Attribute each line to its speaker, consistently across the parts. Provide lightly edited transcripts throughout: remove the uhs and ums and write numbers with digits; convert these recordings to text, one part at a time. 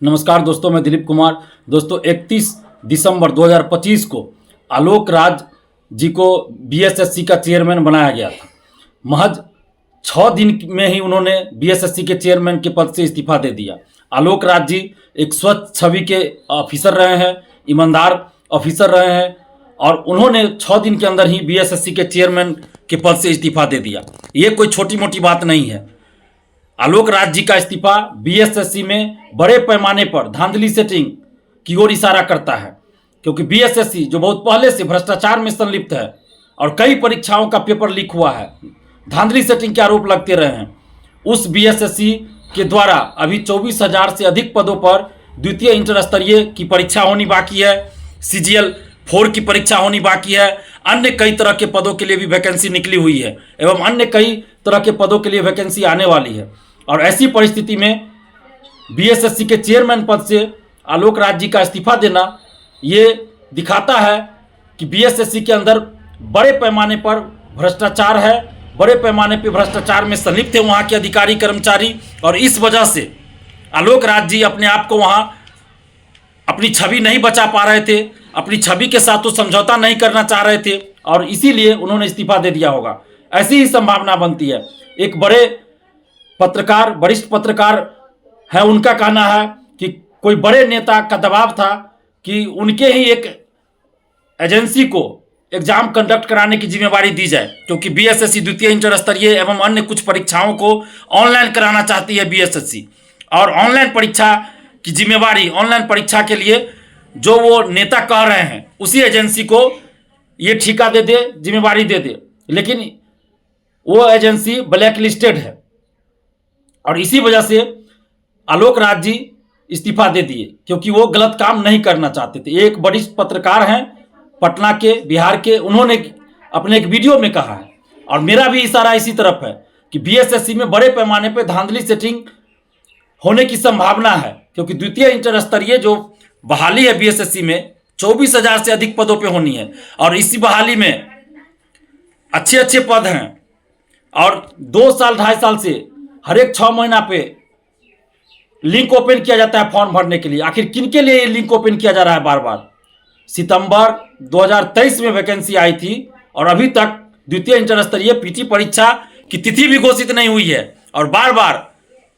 Speaker 1: नमस्कार दोस्तों, मैं दिलीप कुमार। दोस्तों 31 दिसंबर 2025 को आलोक राज जी को बीएसएससी का चेयरमैन बनाया गया था। महज 6 दिन में ही उन्होंने बीएसएससी के चेयरमैन के पद से इस्तीफा दे दिया। आलोक राज जी एक स्वच्छ छवि के ऑफिसर रहे हैं, ईमानदार ऑफिसर रहे हैं और उन्होंने 6 दिन के अंदर ही बीएसएससी के चेयरमैन के पद से इस्तीफा दे दिया। ये कोई छोटी मोटी बात नहीं है। आलोक राज जी का इस्तीफा बीएसएससी में बड़े पैमाने पर धांधली सेटिंग की ओर इशारा करता है, क्योंकि बीएसएससी जो बहुत पहले से भ्रष्टाचार में संलिप्त है और कई परीक्षाओं का पेपर लीक हुआ है, धांधली सेटिंग के आरोप लगते रहे हैं, उस बीएसएससी के द्वारा अभी 24,000 से अधिक पदों पर द्वितीय इंटर स्तरीय की परीक्षा होनी बाकी है, CGL 4 की परीक्षा होनी बाकी है, अन्य कई तरह के पदों के लिए भी वैकेंसी निकली हुई है एवं अन्य कई तरह के पदों के लिए वैकेंसी आने वाली है। और ऐसी परिस्थिति में बीएसएससी के चेयरमैन पद से आलोक राज जी का इस्तीफा देना ये दिखाता है कि बीएसएससी के अंदर बड़े पैमाने पर भ्रष्टाचार है, बड़े पैमाने पर भ्रष्टाचार में संलिप्त है वहाँ के अधिकारी कर्मचारी, और इस वजह से आलोक राज जी अपने आप को वहाँ अपनी छवि नहीं बचा पा रहे थे, अपनी छवि के साथ तो समझौता नहीं करना चाह रहे थे और इसीलिए उन्होंने इस्तीफा दे दिया होगा। ऐसी ही संभावना बनती है। एक बड़े पत्रकार, वरिष्ठ पत्रकार है, उनका कहना है कि कोई बड़े नेता का दबाव था कि उनके ही एक एजेंसी को एग्जाम कंडक्ट कराने की जिम्मेवारी दी जाए, क्योंकि बीएसएससी द्वितीय इंटर स्तरीय एवं अन्य कुछ परीक्षाओं को ऑनलाइन कराना चाहती है बीएसएससी, और ऑनलाइन परीक्षा की जिम्मेवारी, ऑनलाइन परीक्षा के लिए जो वो नेता कह रहे हैं उसी एजेंसी को ये ठेका दे दे, जिम्मेवारी दे दे, लेकिन वो एजेंसी ब्लैक लिस्टेड है और इसी वजह से आलोक राज जी इस्तीफा दे दिए, क्योंकि वो गलत काम नहीं करना चाहते थे। एक वरिष्ठ पत्रकार हैं पटना के, बिहार के, उन्होंने अपने एक वीडियो में कहा है और मेरा भी इशारा इसी तरफ है कि बीएसएससी में बड़े पैमाने पर धांधली सेटिंग होने की संभावना है, क्योंकि द्वितीय इंटर स्तरीय जो बहाली है बीएसएससी में 24,000 से अधिक पदों पे होनी है और इसी बहाली में अच्छे अच्छे पद हैं और 2 साल 2.5 साल से हर एक 6 महीना पे लिंक ओपन किया जाता है फॉर्म भरने के लिए। आखिर किन के लिए ये लिंक ओपन किया जा रहा है बार बार? सितंबर 2023 में वैकेंसी आई थी और अभी तक द्वितीय इंटर स्तरीय पीटी परीक्षा की तिथि भी घोषित नहीं हुई है और बार बार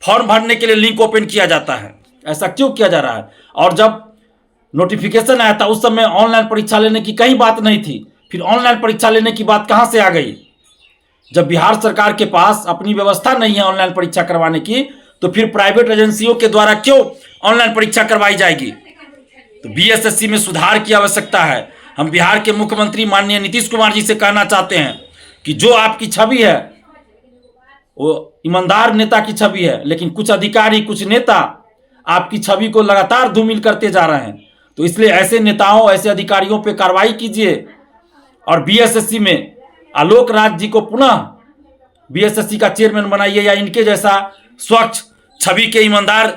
Speaker 1: फॉर्म भरने के लिए लिंक ओपन किया जाता है। ऐसा क्यों किया जा रहा है? और जब नोटिफिकेशन आया था उस समय ऑनलाइन परीक्षा लेने की कहीं बात नहीं थी, फिर ऑनलाइन परीक्षा लेने की बात कहाँ से आ गई? जब बिहार सरकार के पास अपनी व्यवस्था नहीं है ऑनलाइन परीक्षा करवाने की, तो फिर प्राइवेट एजेंसियों के द्वारा क्यों ऑनलाइन परीक्षा करवाई जाएगी? तो बीएसएससी में सुधार की आवश्यकता है। हम बिहार के मुख्यमंत्री माननीय नीतीश कुमार जी से कहना चाहते हैं कि जो आपकी छवि है वो ईमानदार नेता की छवि है, लेकिन कुछ अधिकारी, कुछ नेता आपकी छवि को लगातार धूमिल करते जा रहे हैं। तो इसलिए ऐसे नेताओं, ऐसे अधिकारियों पर कार्रवाई कीजिए और बीएसएससी में आलोक राज जी को पुनः बीएसएससी का चेयरमैन बनाइए या इनके जैसा स्वच्छ छवि के ईमानदार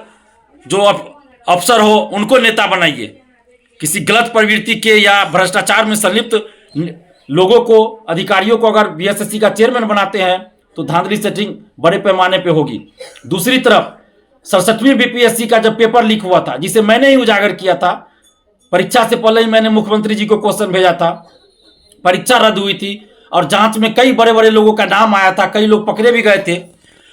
Speaker 1: जो अफसर हो उनको नेता बनाइए। किसी गलत प्रवृत्ति के या भ्रष्टाचार में संलिप्त लोगों को, अधिकारियों को अगर बीएसएससी का चेयरमैन बनाते हैं तो धांधली सेटिंग बड़े पैमाने पे होगी। दूसरी तरफ 67वीं बीपीएससी का जब पेपर लीक हुआ था, जिसे मैंने ही उजागर किया था, परीक्षा से पहले ही मैंने मुख्यमंत्री जी को क्वेश्चन भेजा था, परीक्षा रद्द हुई थी और जांच में कई बड़े बड़े लोगों का नाम आया था, कई लोग पकड़े भी गए थे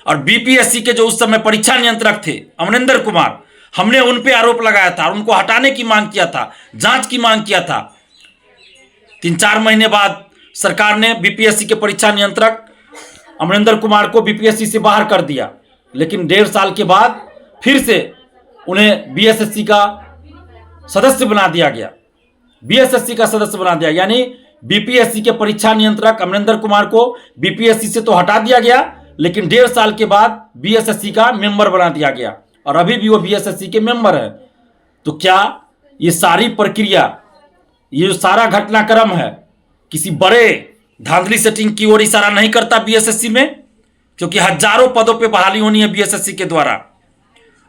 Speaker 1: और बीपीएससी के जो उस समय परीक्षा नियंत्रक थे अमरिंदर कुमार, हमने उन पे आरोप लगाया था और उनको हटाने की मांग किया था, जांच की मांग किया था। 3-4 महीने बाद सरकार ने बीपीएससी के परीक्षा नियंत्रक अमरिंदर कुमार को बीपीएससी से बाहर कर दिया, लेकिन 1.5 साल के बाद फिर से उन्हें बीएसएससी का सदस्य बना दिया गया। बीएसएससी का सदस्य बना दिया, यानी बीपीएससी के परीक्षा नियंत्रक अमरिंदर कुमार को बीपीएससी से तो हटा दिया गया, लेकिन 1.5 साल के बाद बीएसएससी का मेंबर बना दिया गया और अभी भी वो बीएसएससी के मेंबर है। तो क्या ये सारी प्रक्रिया, ये जो सारा घटनाक्रम है, किसी बड़े धांधली सेटिंग की ओर इशारा नहीं करता बीएसएससी में? क्योंकि हजारों पदों पे बहाली होनी है बीएसएससी के द्वारा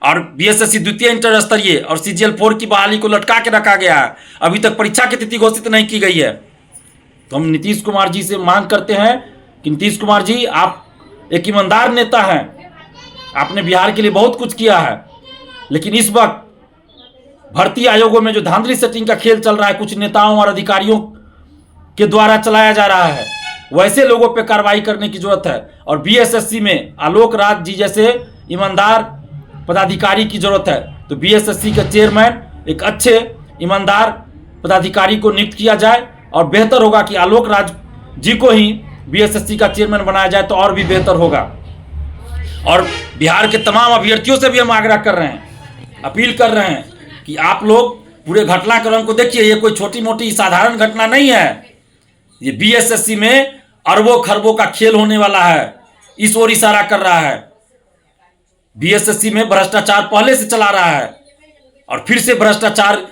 Speaker 1: और बीएसएससी द्वितीय इंटर स्तरीय और CGL 4 की बहाली को लटका के रखा गया है। अभी तक परीक्षा की तिथि घोषित नहीं की गई है। तो हम नीतीश कुमार जी से मांग करते हैं कि नीतीश कुमार जी, आप एक ईमानदार नेता हैं, आपने बिहार के लिए बहुत कुछ किया है, लेकिन इस वक्त भर्ती आयोगों में जो धांधली सेटिंग का खेल चल रहा है कुछ नेताओं और अधिकारियों के द्वारा चलाया जा रहा है, वैसे लोगों पे कार्रवाई करने की जरूरत है। और बीएसएससी में आलोक राज जी जैसे ईमानदार पदाधिकारी की जरूरत है। तो बीएसएससी के चेयरमैन एक अच्छे ईमानदार पदाधिकारी को नियुक्त किया जाए और बेहतर होगा कि आलोक राज जी को ही बीएसएससी का चेयरमैन बनाया जाए तो और भी बेहतर होगा। और बिहार के तमाम अभ्यर्थियों से भी हम आग्रह कर रहे हैं, अपील कर रहे हैं कि आप लोग पूरे घटनाक्रम को देखिए। ये कोई छोटी मोटी साधारण घटना नहीं है, ये बीएसएससी में अरबों खरबों का खेल होने वाला है, इस ओर इशारा कर रहा है। बीएसएससी में भ्रष्टाचार पहले से चला रहा है और फिर से भ्रष्टाचार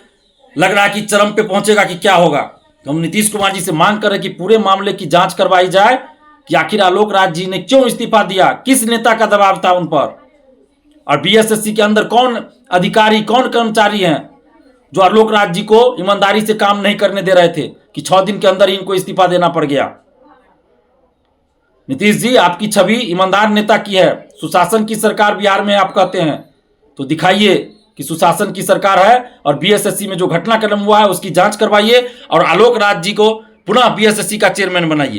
Speaker 1: लग रहा है कि चरम पे पहुंचेगा कि क्या होगा। तो हम नीतीश कुमार जी से मांग कर रहे हैं कि पूरे मामले की जांच करवाई जाए कि आखिर आलोक राज जी ने क्यों इस्तीफा दिया, किस नेता का दबाव था उन पर, और बीएसएससी के अंदर कौन अधिकारी कौन कर्मचारी हैं जो आलोक राज जी को ईमानदारी से काम नहीं करने दे रहे थे कि 6 दिन के अंदर ही इनको इस्तीफा देना पड़ गया। नीतीश जी, आपकी छवि ईमानदार नेता की है, सुशासन की सरकार बिहार में आप कहते हैं, तो दिखाइए कि सुशासन की सरकार है और बीएसएससी में जो घटनाक्रम हुआ है उसकी जांच करवाइए और आलोक राज जी को पुनः बीएसएससी का चेयरमैन बनाइए।